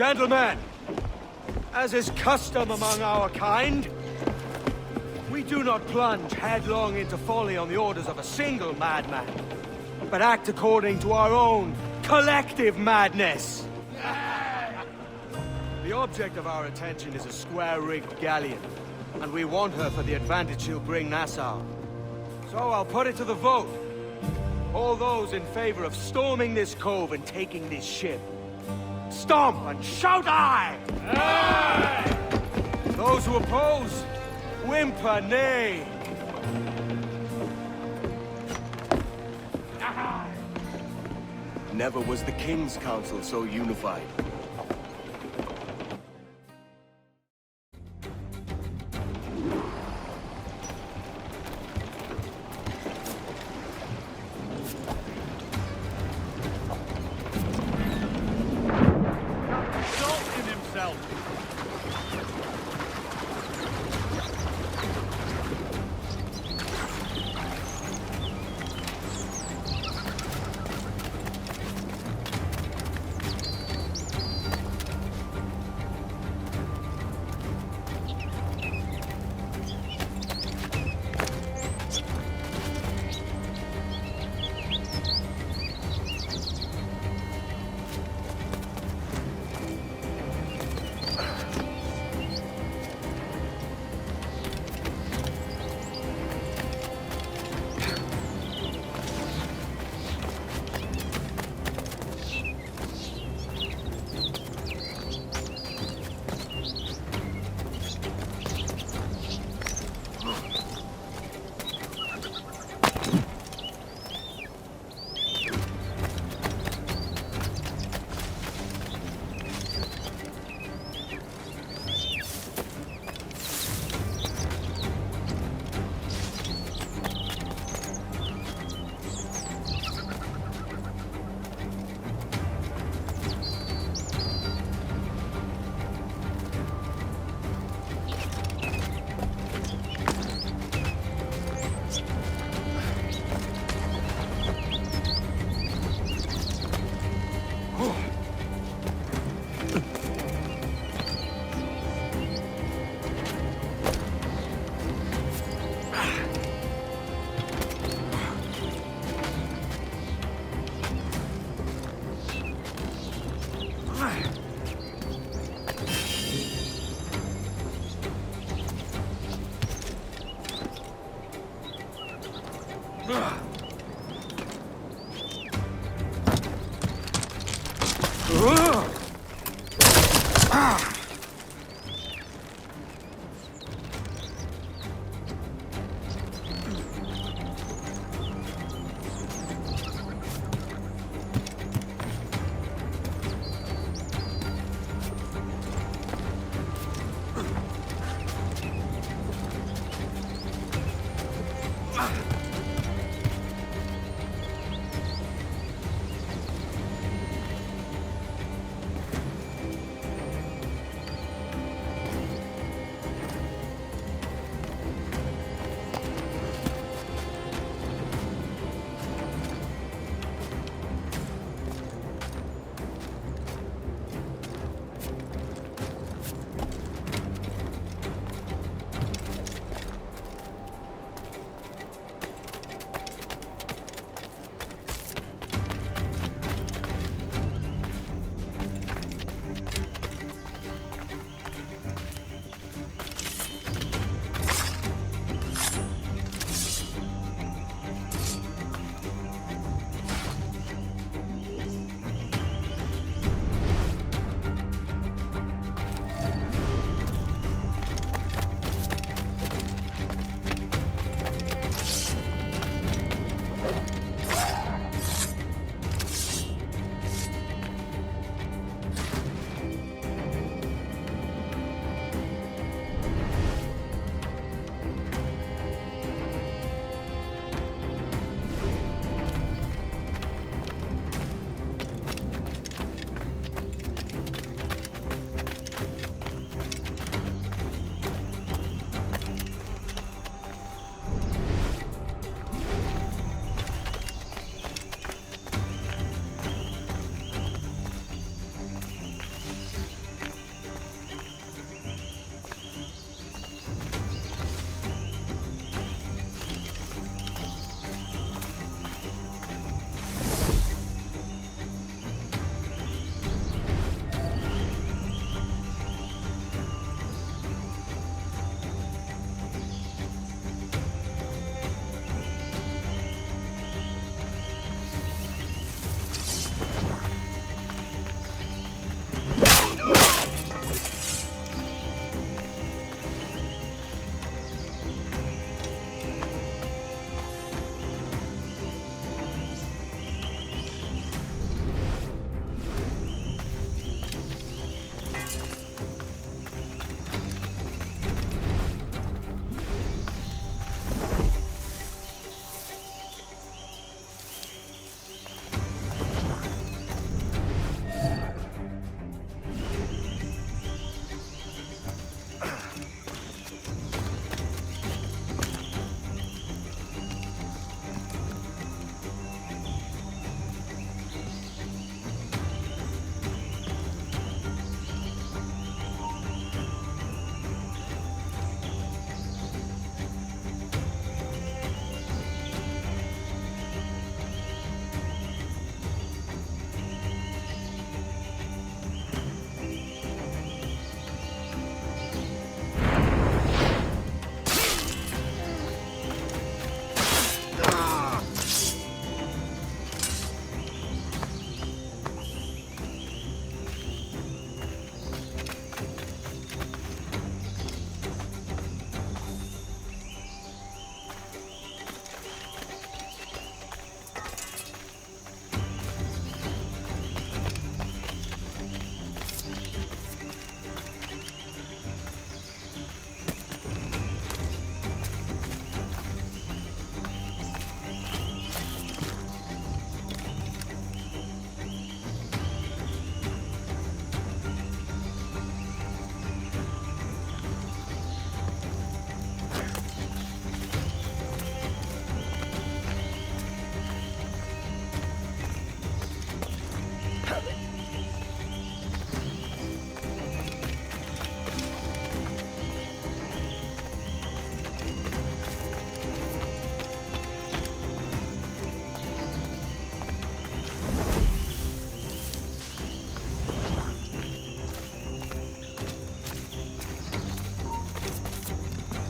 Gentlemen, as is custom among our kind, we do not plunge headlong into folly on the orders of a single madman, but act according to our own collective madness. The object of our attention is a square-rigged galleon, and we want her for the advantage she'll bring Nassau. So I'll put it to the vote. All those in favor of storming this cove and taking this ship, stomp and shout aye! Aye! Those who oppose, whimper nay. Never was the King's Council so unified.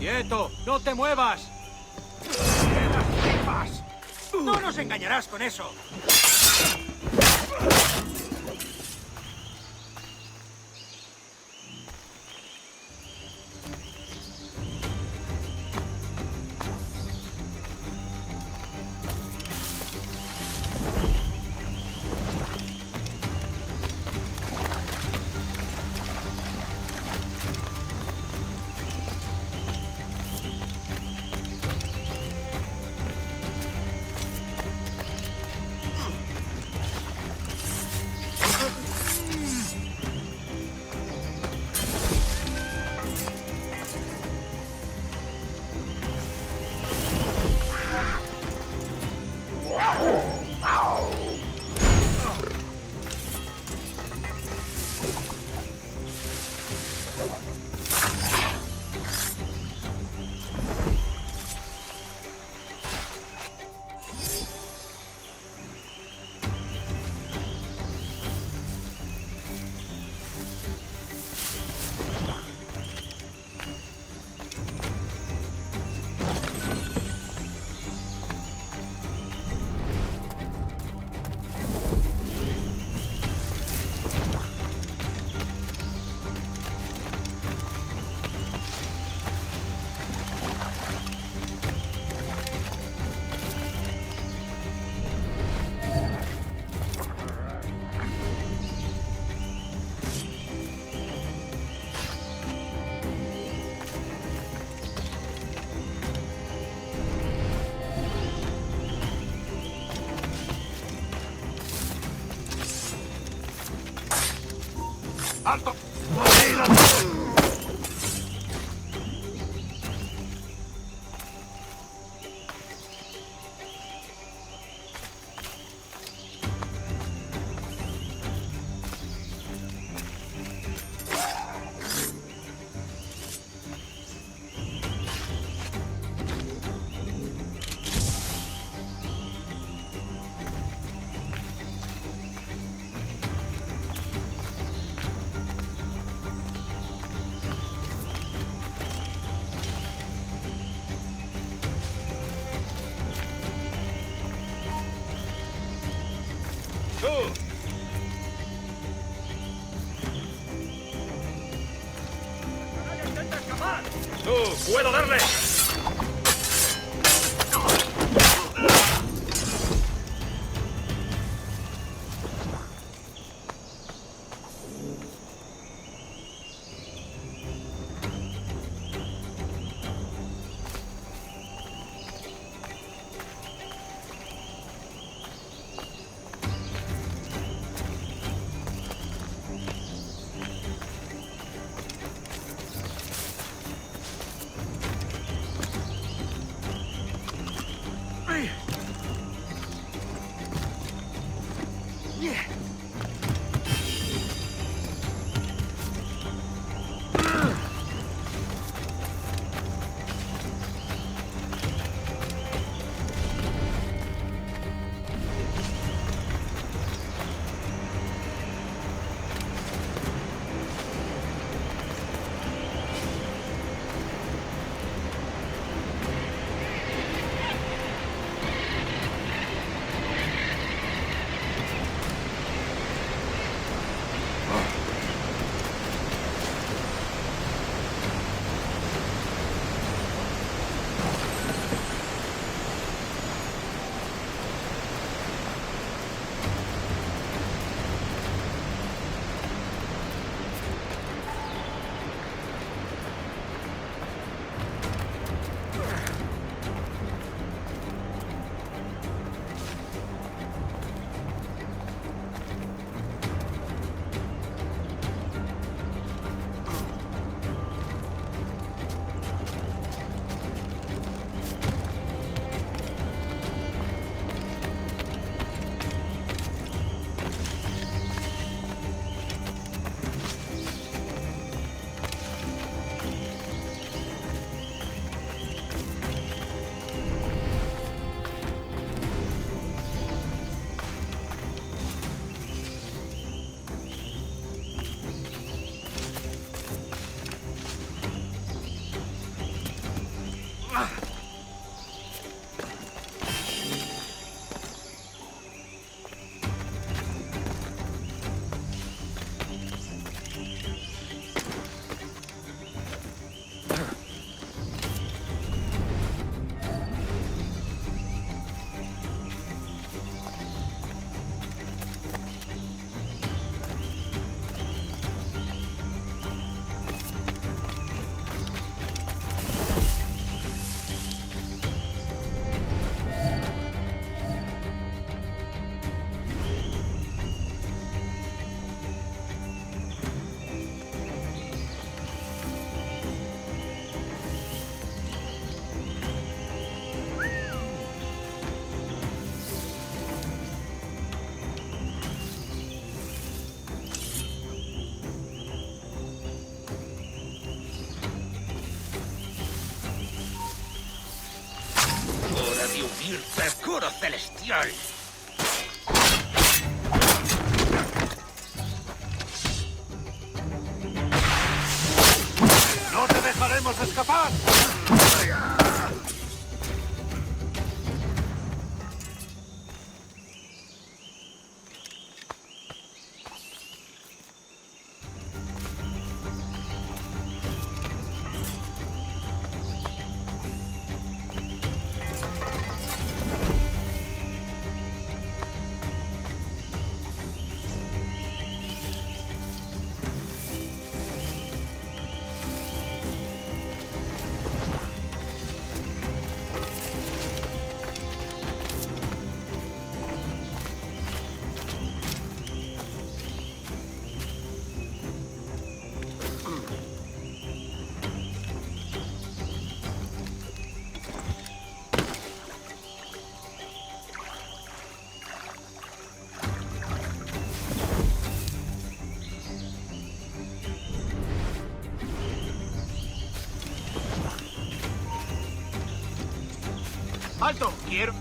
¡Quieto! ¡No te muevas! ¡Quedas tripas! ¡No nos engañarás con eso! ¡Alto! ¡Puedo darle! Hora de unirte al coro celestial. ¡No te dejaremos escapar! ¡Alto! Quiero...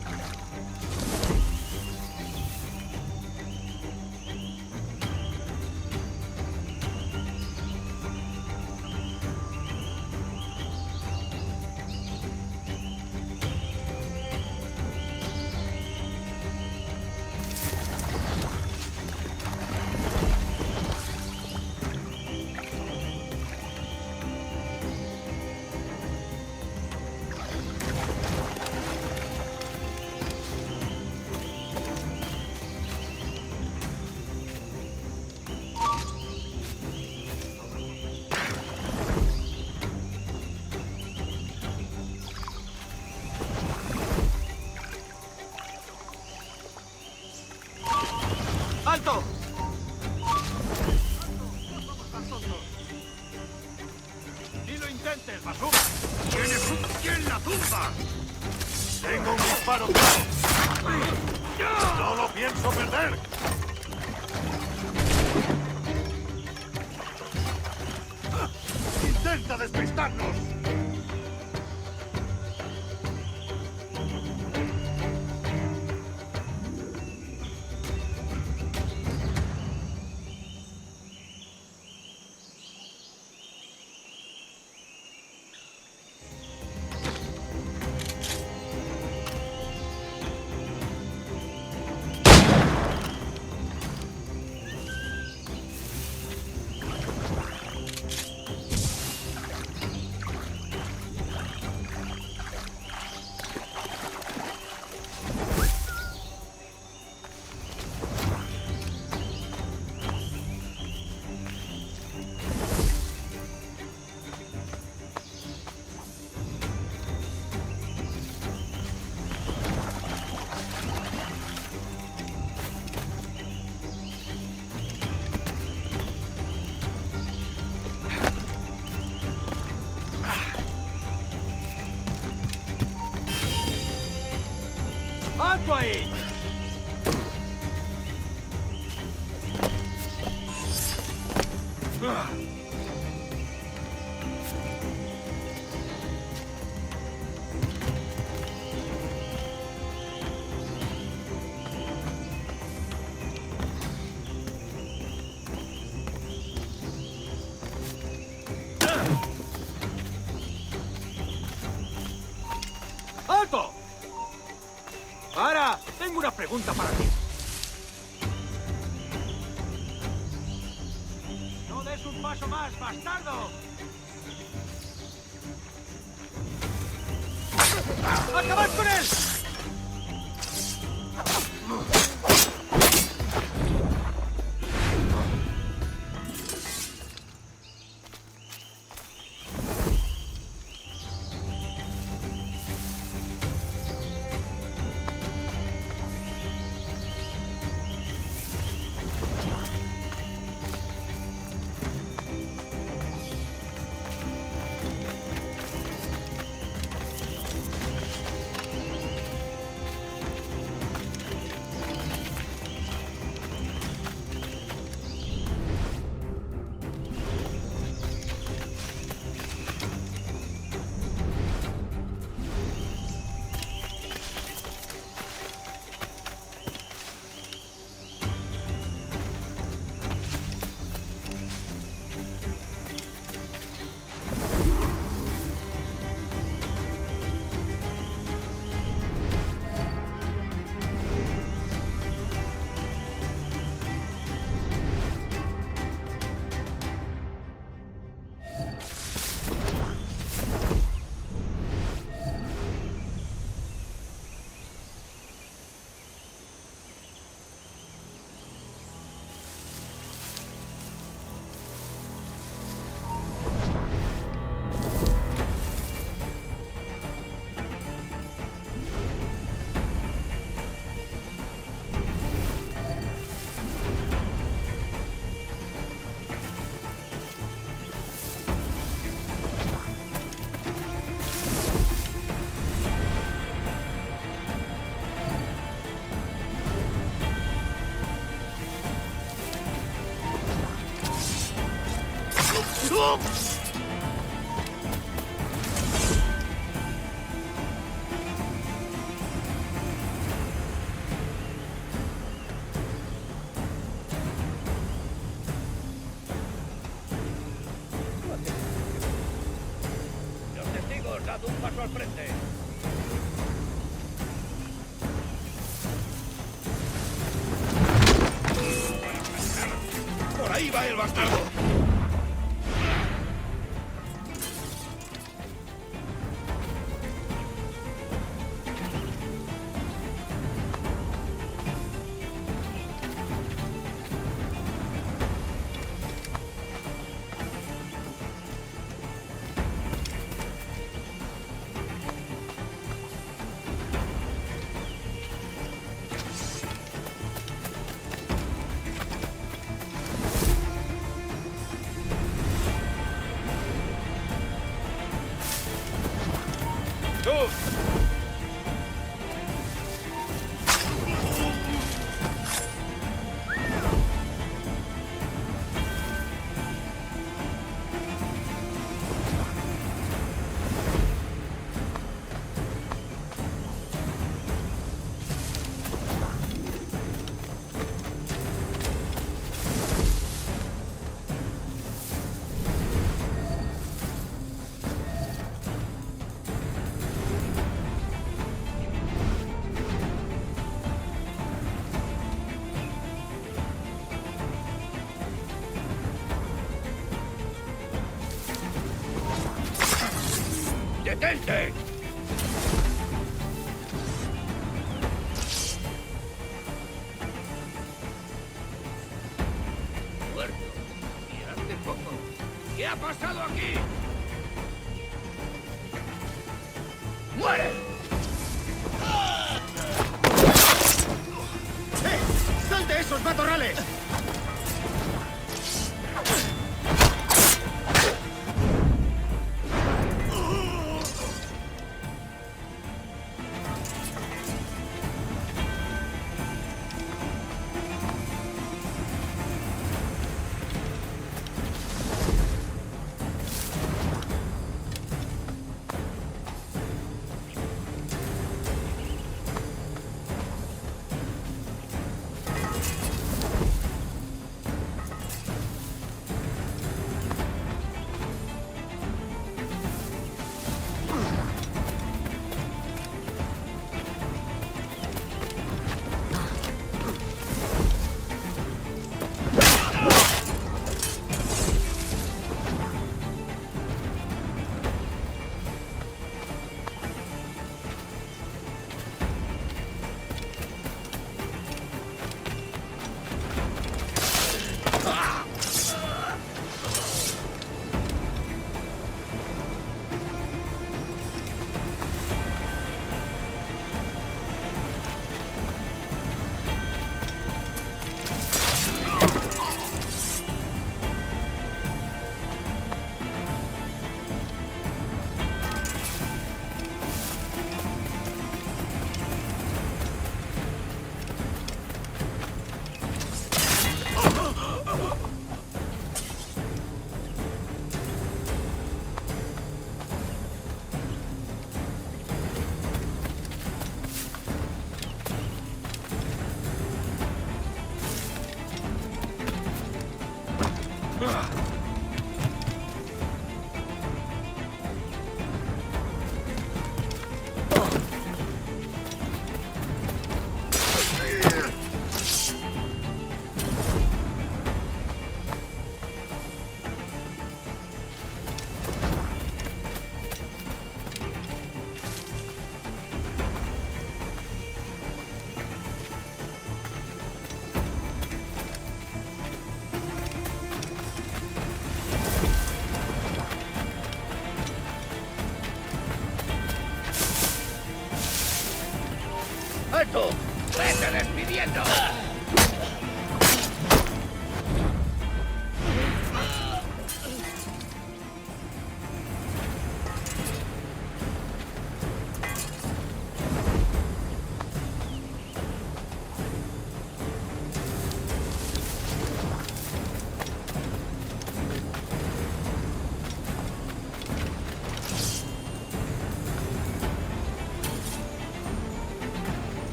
¡Alto! ¡Ni lo intentes, basura! ¿Tienes un pie en la tumba? ¡Tengo un disparo claro! ¡No lo pienso perder! ¡Intenta despistarnos! ¡Alto ahí! pregunta para ti. ¡No des un paso más, bastardo! ¡Acabad con él! Los testigos, dad un paso al frente. ¡Por ahí va el bastardo! ¡Detente! Muerto. Y hace poco. ¿Qué ha pasado aquí? ¡Muere! ¡Sal de esos matorrales!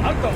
¡Alto!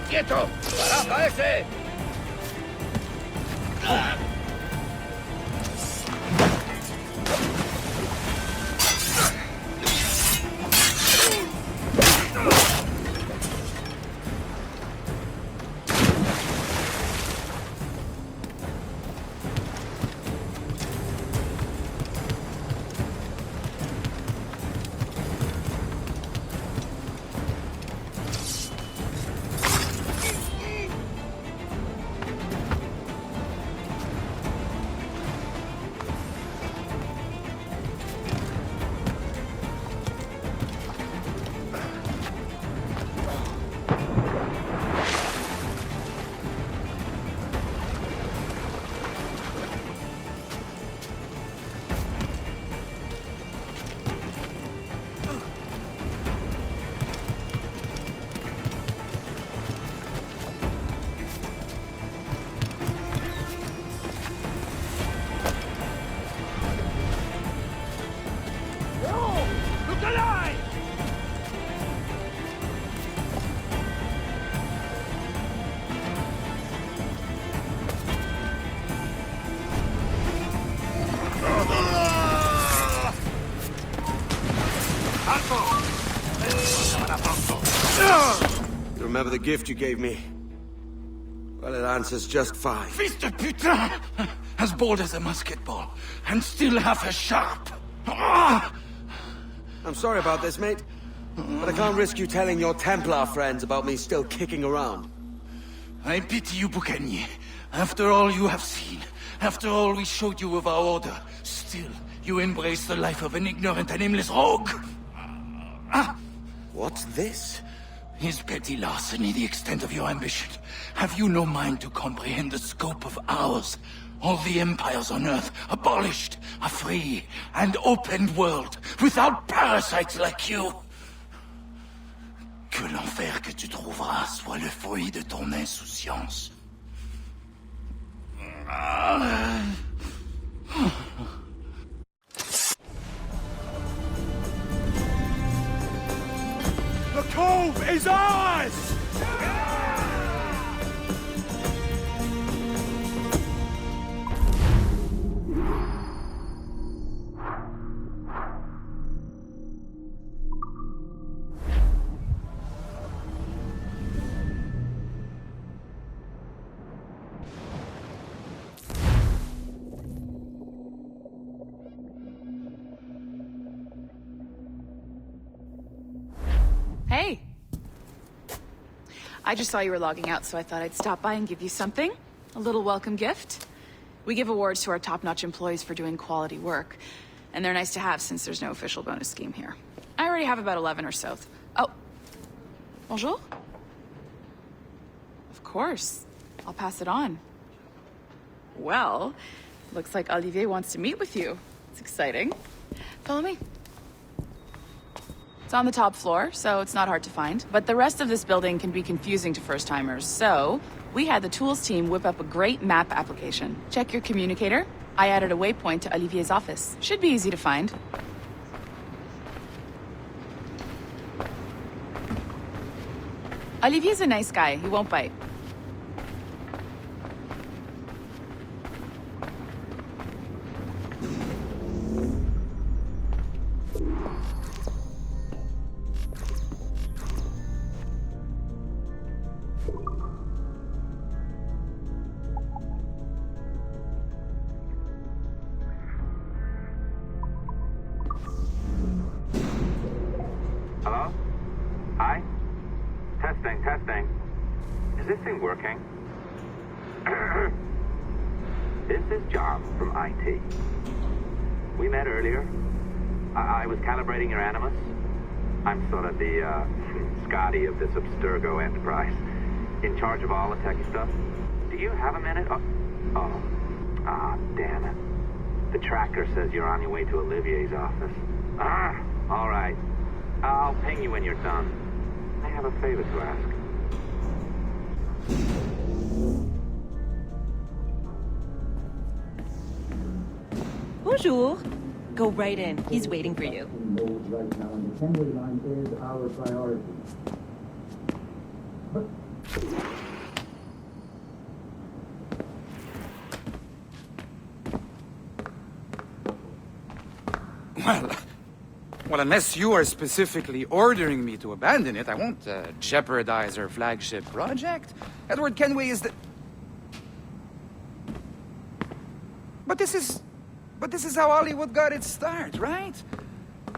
¡Quieto! ¡Paraja ese! You remember the gift you gave me? Well, it answers just fine. Fils de putain! As bold as a musket ball, and still half as sharp. Ah! I'm sorry about this, mate. But I can't risk you telling your Templar friends about me still kicking around. I pity you, Boucanier. After all you have seen, after all we showed you of our order, still you embrace the life of an ignorant and aimless rogue. What's this? Is petty larceny the extent of your ambition? Have you no mind to comprehend the scope of ours? All the empires on Earth abolished, a free and open world, without parasites like you. Que l'enfer que tu trouveras soit le fruit de ton insouciance. The cove is ours! I just saw you were logging out, so I thought I'd stop by and give you something. A little welcome gift. We give awards to our top-notch employees for doing quality work, and they're nice to have since there's no official bonus scheme here. I already have about 11 or so. Oh. Bonjour? Of course. I'll pass it on. Well, looks like Olivier wants to meet with you. It's exciting. Follow me. It's on the top floor, so it's not hard to find. But the rest of this building can be confusing to first-timers, so we had the tools team whip up a great map application. Check your communicator. I added a waypoint to Olivier's office. Should be easy to find. Olivier's a nice guy. He won't bite. Hello? Hi? Testing. Is this thing working? This is John from IT. We met earlier. I was calibrating your Animus. I'm sort of the, Scotty of this Abstergo enterprise. In charge of all the techie stuff. Do you have a minute? Damn it. The tracker says you're on your way to Olivier's office. All right. I'll ping you when you're done. I have a favor to ask. Bonjour. Go right in. He's waiting for you. Right now, and the Kenway line is our priority. Well, unless you are specifically ordering me to abandon it, I won't jeopardize our flagship project. Edward Kenway is the... But this is how Hollywood got its start, right?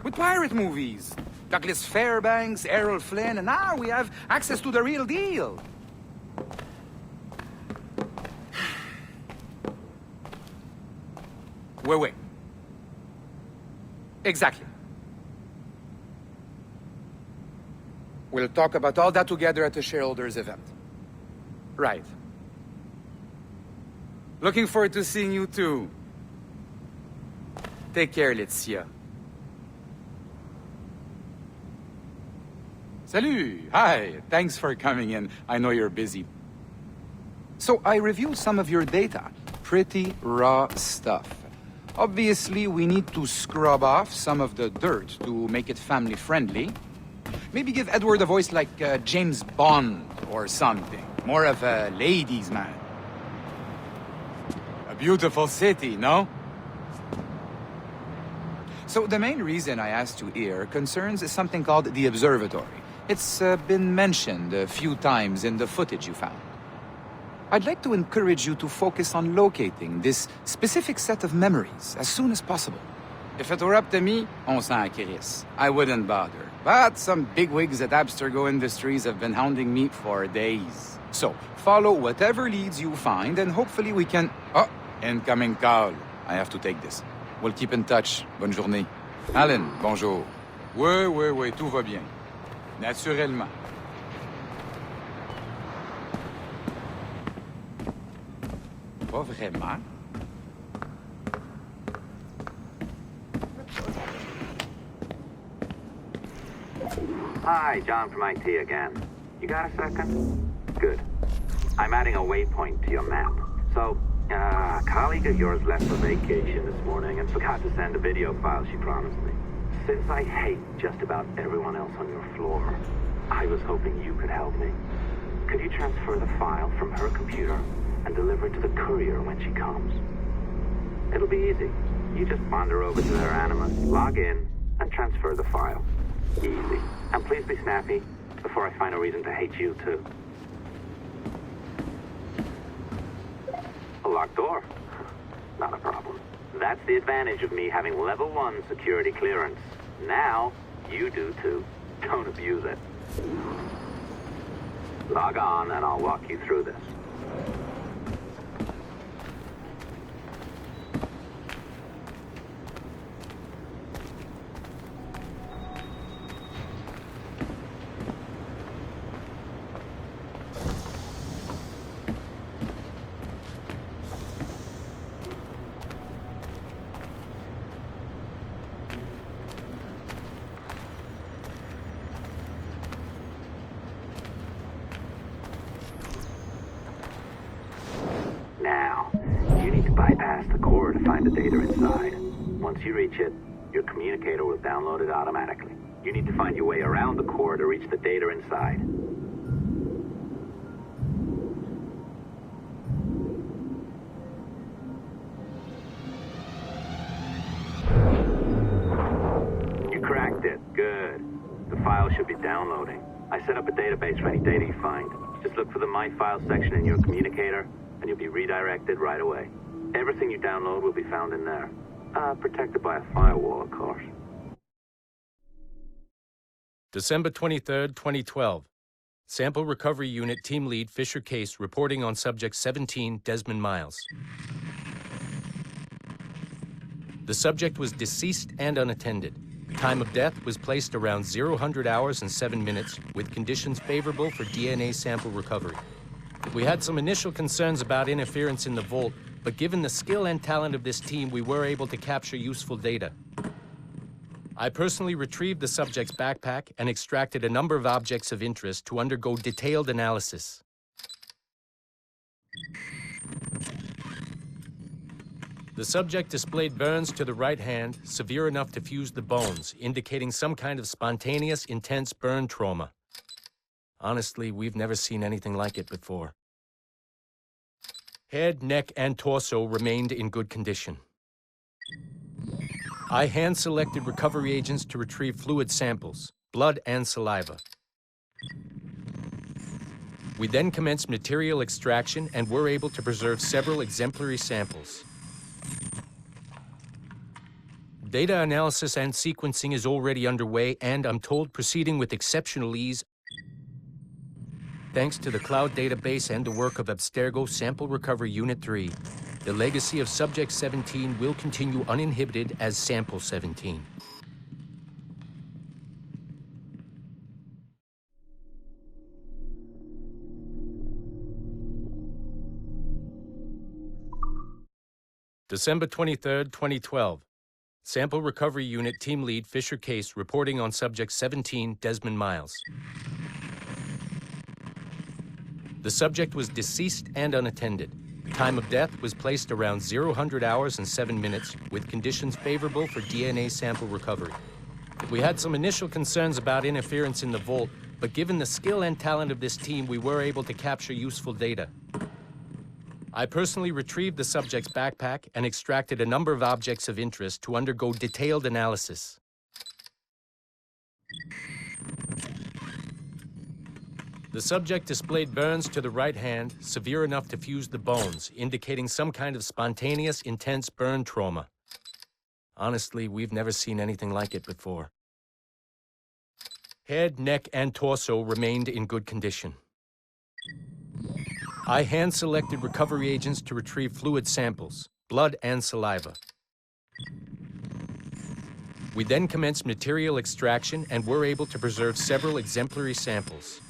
With pirate movies. Douglas Fairbanks, Errol Flynn, and now we have access to the real deal. Wait. Exactly. We'll talk about all that together at the shareholders event. Right. Looking forward to seeing you too. Take care, Laetitia. Salut! Hi! Thanks for coming in. I know you're busy. So I reviewed some of your data. Pretty raw stuff. Obviously, we need to scrub off some of the dirt to make it family-friendly. Maybe give Edward a voice like James Bond or something. More of a ladies' man. A beautiful city, no? So the main reason I asked you here concerns something called the Observatory. It's been mentioned a few times in the footage you found. I'd like to encourage you to focus on locating this specific set of memories as soon as possible. If it were up to me, on s'en crisse. I wouldn't bother. But some bigwigs at Abstergo Industries have been hounding me for days. So, follow whatever leads you find and hopefully we can... Oh, incoming call. I have to take this. We'll keep in touch. Bonne journée. Alan, bonjour. Oui, tout va bien. Naturellement. Pas vraiment. Hi, John from IT again. You got a second? Good. I'm adding a waypoint to your map. So, a colleague of yours left for vacation this morning and forgot to send a video file she promised me. Since I hate just about everyone else on your floor, I was hoping you could help me. Could you transfer the file from her computer and deliver it to the courier when she comes? It'll be easy. You just wander over to their Animus, log in, and transfer the file. Easy. And please be snappy before I find a reason to hate you too. A locked door? Not a problem. That's the advantage of me having level 1 security clearance. Now, you do too. Don't abuse it. Log on and I'll walk you through this. Now, you need to bypass the core to find the data inside. Once you reach it, your communicator will download it automatically. You need to find your way around the core to reach the data inside. You cracked it. Good. The file should be downloading. I set up a database for any data you find. Just look for the My Files section in your communicator, and you'll be redirected right away. Everything you download will be found in there. Protected by a firewall, of course. December 23rd, 2012. Sample Recovery Unit Team Lead Fisher Case reporting on Subject 17, Desmond Miles. The subject was deceased and unattended. Time of death was placed around 0000 hours and 7 minutes, with conditions favorable for DNA sample recovery. We had some initial concerns about interference in the vault, but given the skill and talent of this team, we were able to capture useful data. I personally retrieved the subject's backpack and extracted a number of objects of interest to undergo detailed analysis. The subject displayed burns to the right hand, severe enough to fuse the bones, indicating some kind of spontaneous, intense burn trauma. Honestly, we've never seen anything like it before. Head, neck, and torso remained in good condition. I hand-selected recovery agents to retrieve fluid samples, blood and saliva. We then commenced material extraction and were able to preserve several exemplary samples. Data analysis and sequencing is already underway, and I'm told proceeding with exceptional ease. Thanks to the cloud database and the work of Abstergo Sample Recovery Unit 3, the legacy of Subject 17 will continue uninhibited as Sample 17. December 23rd, 2012. Sample Recovery Unit Team Lead Fisher Case reporting on Subject 17, Desmond Miles. The subject was deceased and unattended. Time of death was placed around 0000 hours and 7 minutes, with conditions favorable for DNA sample recovery. We had some initial concerns about interference in the vault, but given the skill and talent of this team, we were able to capture useful data. I personally retrieved the subject's backpack and extracted a number of objects of interest to undergo detailed analysis. The subject displayed burns to the right hand, severe enough to fuse the bones, indicating some kind of spontaneous, intense burn trauma. Honestly, we've never seen anything like it before. Head, neck, and torso remained in good condition. I hand-selected recovery agents to retrieve fluid samples, blood and saliva. We then commenced material extraction and were able to preserve several exemplary samples.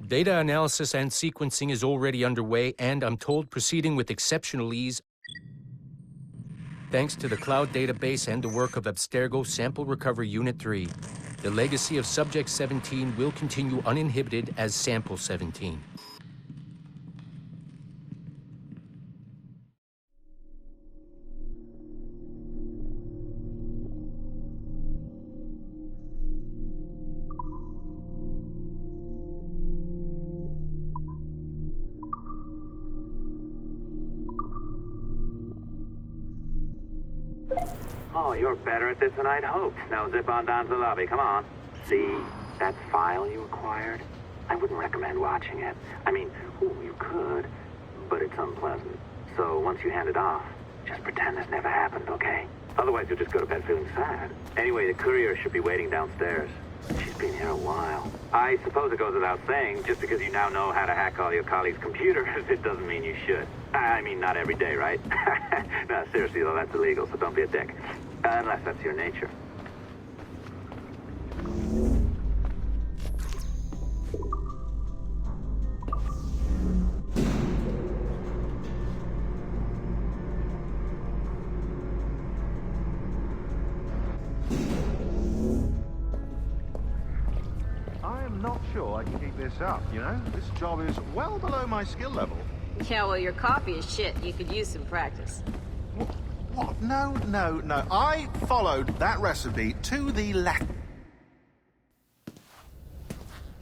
Data analysis and sequencing is already underway, and I'm told proceeding with exceptional ease. Thanks to the cloud database and the work of Abstergo Sample Recovery Unit 3, the legacy of Subject 17 will continue uninhibited as Sample 17. Oh, you're better at this than I'd hoped. Now zip on down to the lobby, come on. See that file you acquired? I wouldn't recommend watching it. I mean, you could, but it's unpleasant. So once you hand it off, just pretend this never happened, okay? Otherwise you'll just go to bed feeling sad. Anyway, the courier should be waiting downstairs. She's been here a while. I suppose it goes without saying, just because you now know how to hack all your colleagues' computers, it doesn't mean you should. I mean, not every day, right? No, seriously, though, that's illegal, so don't be a dick. Unless that's your nature. I'm not sure I can keep this up, you know? This job is well below my skill level. Yeah, well, your coffee is shit. You could use some practice. What? No. I followed that recipe to the letter.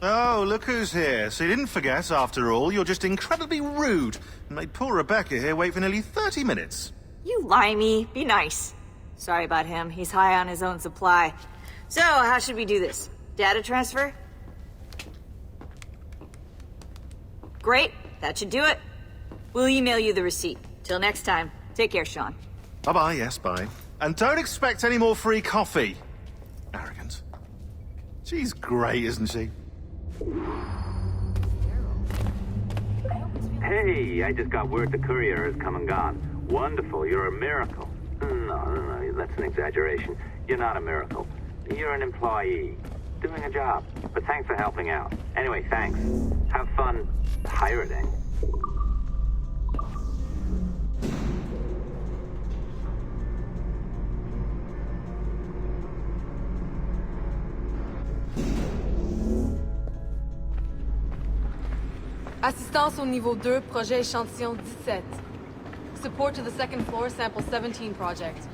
Oh, look who's here. So you didn't forget, after all. You're just incredibly rude and made poor Rebecca here wait for nearly 30 minutes. You limey. Be nice. Sorry about him. He's high on his own supply. So, how should we do this? Data transfer? Great. That should do it. We'll email you the receipt. Till next time. Take care, Sean. Bye-bye, yes, bye. And don't expect any more free coffee. Arrogant. She's great, isn't she? Hey, I just got word the courier has come and gone. Wonderful, you're a miracle. No, that's an exaggeration. You're not a miracle. You're an employee, doing a job. But thanks for helping out. Anyway, thanks. Have fun pirating. Assistance au niveau 2, projet échantillon 17. Support to the second floor, sample 17 project.